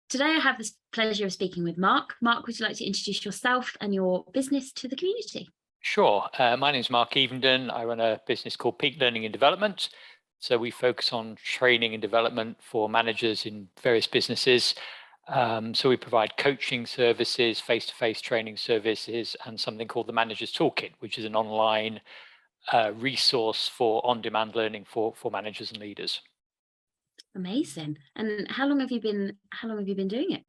Today I have the pleasure of speaking with Mark. Mark, would you like to introduce yourself and your business to the community? Sure. My name is Mark Evenden. I run a business called Peak Learning and Development. So we focus on training and development for managers in various businesses. So we provide coaching services, face-to-face training services, and something called the Manager's Toolkit, which is an online resource for on-demand learning for managers and leaders. Amazing. And how long have you been doing it?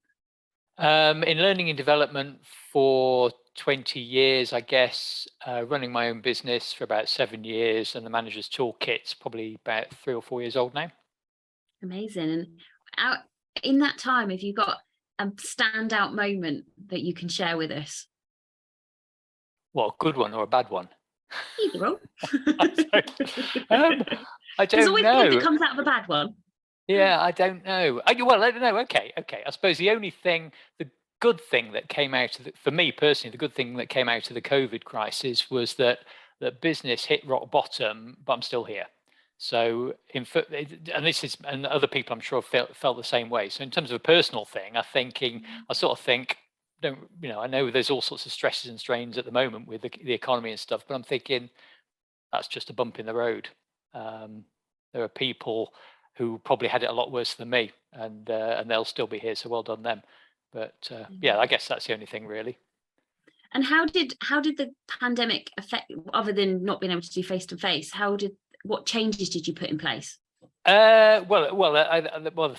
In learning and development for 20 years, I guess, running my own business for about 7 years, and the Manager's Toolkit's probably about 3 or 4 years old now. Amazing. And out in that time, have you got a standout moment that you can share with us? Well, a good one or a bad one? Either or. I There's don't always good that know. comes out of a bad one. Yeah, I don't know. Well, I don't know. Okay. I suppose the good thing that came out of for me personally, the good thing that came out of the COVID crisis was that business hit rock bottom, but I'm still here. So, and other people I'm sure felt the same way. So, in terms of a personal thing, I sort of think, I know there's all sorts of stresses and strains at the moment with the economy and stuff, but I'm thinking that's just a bump in the road. There are people who probably had it a lot worse than me, and they'll still be here. So well done them. But yeah, I guess that's the only thing really. And how did the pandemic affect, other than not being able to do face to face? What changes did you put in place? The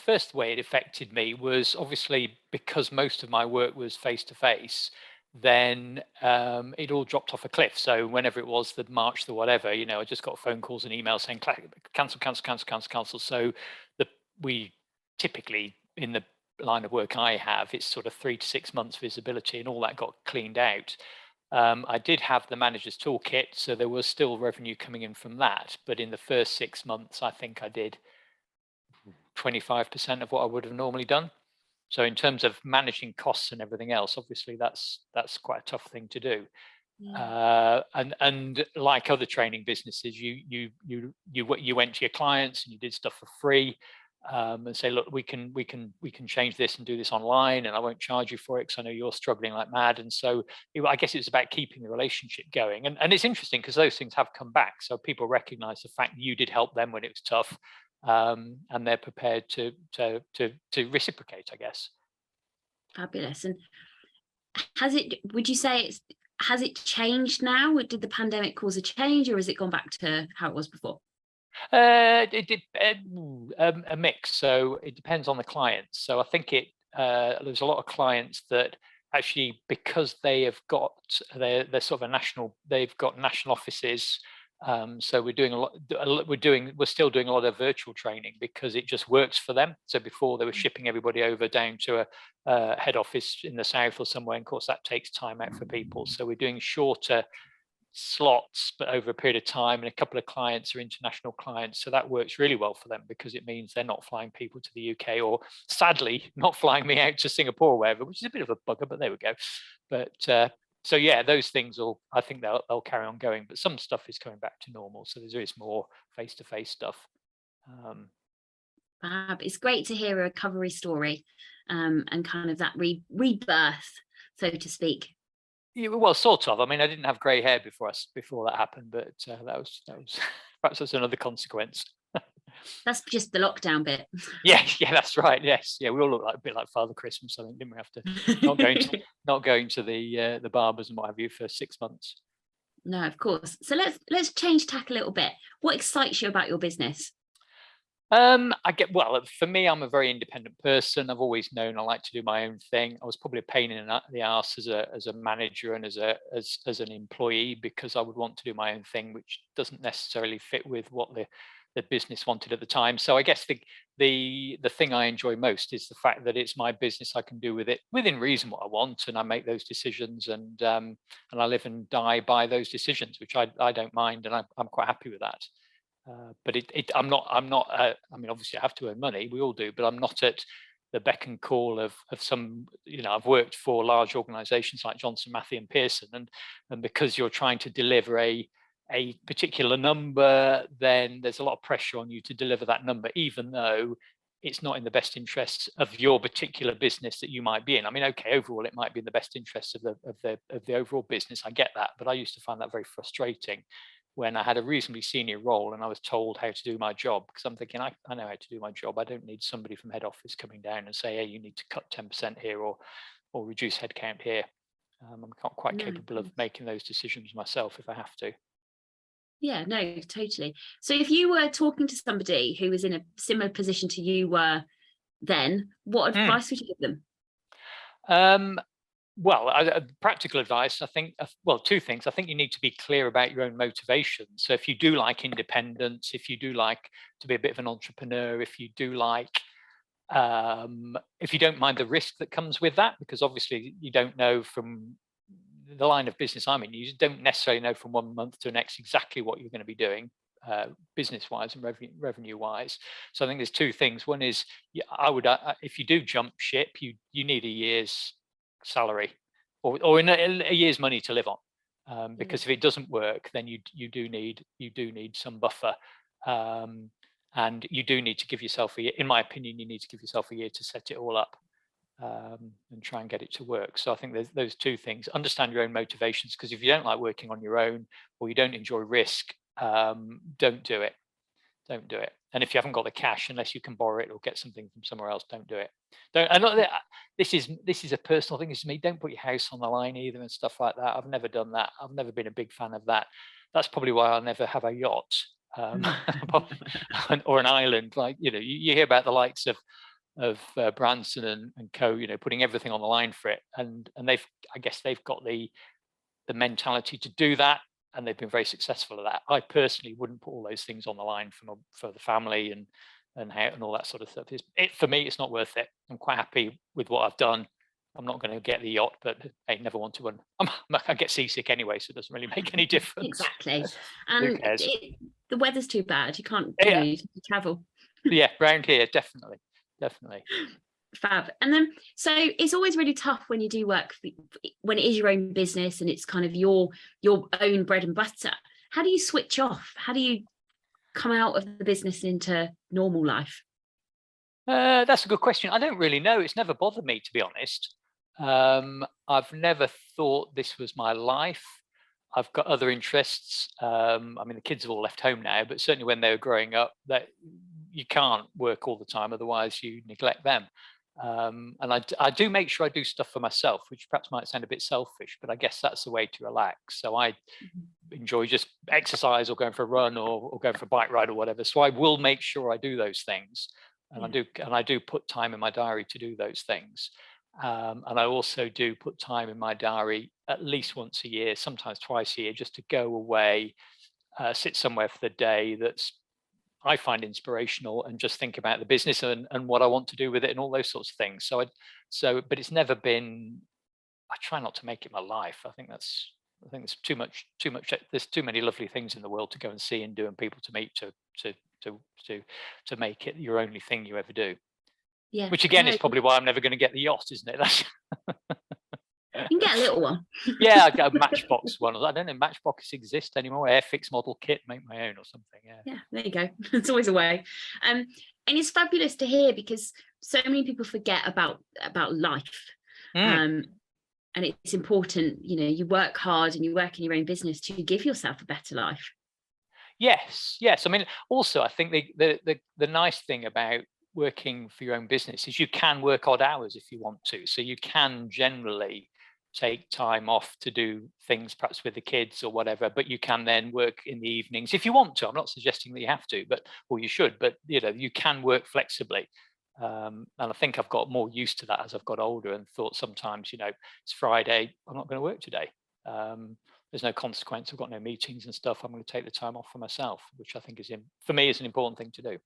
first way it affected me was obviously because most of my work was face to face. Then it all dropped off a cliff. So whenever it was the March, the whatever, I just got phone calls and emails saying cancel. So we typically, in the line of work I have, it's sort of 3 to 6 months visibility, and all that got cleaned out. I did have the Manager's Toolkit, so there was still revenue coming in from that. But in the first 6 months, I think I did 25% of what I would have normally done. So in terms of managing costs and everything else, obviously that's quite a tough thing to do. Yeah. And like other training businesses, you went to your clients and you did stuff for free, and say, look, we can change this and do this online, and I won't charge you for it because I know you're struggling like mad. And so I guess it's about keeping the relationship going. And it's interesting because those things have come back. So people recognize the fact that you did help them when it was tough. And they're prepared to reciprocate, I guess. Fabulous. And would you say has it changed now? Did the pandemic cause a change, or has it gone back to how it was before? It did a mix. So it depends on the clients. So I think there's a lot of clients that actually, because they have got they're sort of they've got national offices. So we're doing we're still doing a lot of virtual training because it just works for them. So before they were shipping everybody over down to a head office in the south or somewhere, and of course that takes time out for people. So we're doing shorter slots, but over a period of time, and a couple of clients are international clients. So that works really well for them because it means they're not flying people to the UK, or sadly not flying me out to Singapore or wherever, which is a bit of a bugger, but there we go. But so yeah, those things I think they'll carry on going, but some stuff is coming back to normal. So there is more face-to-face stuff. Fab. It's great to hear a recovery story, and kind of that rebirth, so to speak. Yeah, well, sort of. I mean, I didn't have grey hair before that happened, but that was perhaps that's another consequence. That's just the lockdown bit. Yeah, that's right. Yes, yeah, we all look like a bit like Father Christmas, I think, didn't we? After not going to the barbers and what have you for 6 months. No, of course. So let's change tack a little bit. What excites you about your business? For me, I'm a very independent person. I've always known I like to do my own thing. I was probably a pain in the arse as a manager and as an employee, because I would want to do my own thing, which doesn't necessarily fit with what the business wanted at the time. So I guess the thing I enjoy most is the fact that it's my business. I can do with it within reason what I want, and I make those decisions, and I live and die by those decisions, which I don't mind, and I'm quite happy with that. But I'm not. I mean, obviously, I have to earn money. We all do, but I'm not at the beck and call of some. I've worked for large organisations like Johnson Matthey and Pearson, and because you're trying to deliver a particular number, then there's a lot of pressure on you to deliver that number, even though it's not in the best interests of your particular business that you might be in. I mean, okay, overall it might be in the best interests of the overall business. I get that, but I used to find that very frustrating when I had a reasonably senior role and I was told how to do my job, because I'm thinking, I know how to do my job. I don't need somebody from head office coming down and say, hey, you need to cut 10% here or reduce headcount here. I'm not quite capable of making those decisions myself if I have to. Yeah, no, totally. So if you were talking to somebody who was in a similar position to you were then, what advice would you give them? Well, practical advice, I think, well, two things. I think you need to be clear about your own motivations. So if you do like independence, if you do like to be a bit of an entrepreneur, if you do like, if you don't mind the risk that comes with that, because obviously you don't know from the line of business I'm in, you don't necessarily know from 1 month to the next exactly what you're going to be doing, business-wise and revenue-wise. So I think there's two things. One is, I would, if you do jump ship, you need a year's salary or in a year's money to live on, because if it doesn't work, then you do need some buffer, and you do need to give yourself a year. In my opinion, you need to give yourself a year to set it all up. And try and get it to work. So I think there's those two things. Understand your own motivations, because if you don't like working on your own or you don't enjoy risk, don't do it. Don't do it. And if you haven't got the cash, unless you can borrow it or get something from somewhere else, don't do it. This is a personal thing. This is me. Don't put your house on the line either and stuff like that. I've never done that. I've never been a big fan of that. That's probably why I'll never have a yacht, or an island. Like, you hear about the likes of Branson and co, putting everything on the line for it, and I guess they've got the mentality to do that, and they've been very successful at that. I personally wouldn't put all those things on the line for the family and all that sort of stuff. For me, it's not worth it. I'm quite happy with what I've done. I'm not going to get the yacht, but I never want to. I get seasick anyway, so it doesn't really make any difference. Exactly. And the weather's too bad. You can't travel. Yeah, around here, definitely. Fab. And then, so it's always really tough when you do work, when it is your own business and it's kind of your own bread and butter. How do you switch off? How do you come out of the business into normal life? That's a good question. I don't really know. It's never bothered me, to be honest. I've never thought this was my life. I've got other interests. I mean, the kids have all left home now, but certainly when they were growing up, that you can't work all the time, otherwise you neglect them. And I do make sure I do stuff for myself, which perhaps might sound a bit selfish, but I guess that's the way to relax. So I enjoy just exercise or going for a run or going for a bike ride or whatever. So I will make sure I do those things, and I do put time in my diary to do those things. And I also do put time in my diary at least once a year, sometimes twice a year, just to go away, sit somewhere for the day that's I find inspirational, and just think about the business and what I want to do with it and all those sorts of things. But it's never been. I try not to make it my life. I think it's too much. There's too many lovely things in the world to go and see and do, and people to meet to make it your only thing you ever do. Yeah. Which again is probably why I'm never going to get the yacht, isn't it? That's you can get a little one. Yeah, I got a Matchbox one. I don't know, Matchbox exist anymore. Airfix model kit, make my own or something. Yeah, there you go. It's always a way. And it's fabulous to hear, because so many people forget about life. And it's important, you work hard and you work in your own business to give yourself a better life. Yes. I mean, also, I think the nice thing about working for your own business is you can work odd hours if you want to. So you can generally take time off to do things perhaps with the kids or whatever, but you can then work in the evenings if you want to. I'm not suggesting that you have to, or you should, but you can work flexibly. And I think I've got more used to that as I've got older, and thought sometimes, it's Friday, I'm not going to work today. There's no consequence. I've got no meetings and stuff. I'm going to take the time off for myself, which I think for me is an important thing to do.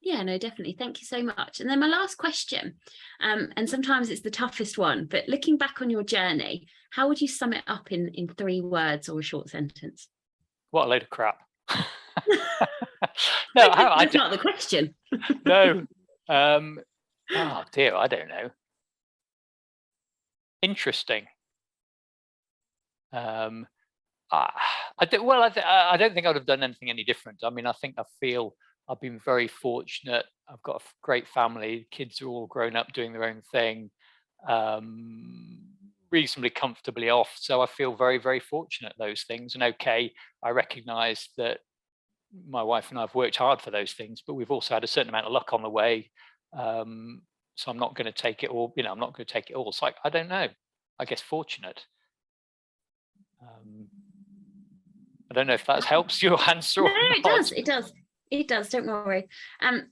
Yeah, no, definitely. Thank you so much. And then my last question, and sometimes it's the toughest one, but looking back on your journey, how would you sum it up in 3 words or a short sentence? What a load of crap. No, that's not the question. No. Oh dear, I don't know. Interesting. I don't think I would have done anything any different. I mean, I think I feel I've been very fortunate. I've got a great family. Kids are all grown up doing their own thing, reasonably comfortably off. So I feel very, very fortunate those things. And okay, I recognize that my wife and I have worked hard for those things, but we've also had a certain amount of luck on the way. So I'm not going to take it all, I'm not going to take it all. It's like, I don't know, I guess fortunate. I don't know if that helps your answer. No, it does. It does. Don't worry. And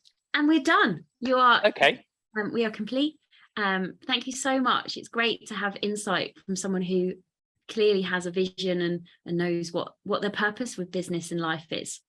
we're done. You are okay. We are complete. Thank you so much. It's great to have insight from someone who clearly has a vision and knows what their purpose with business and life is.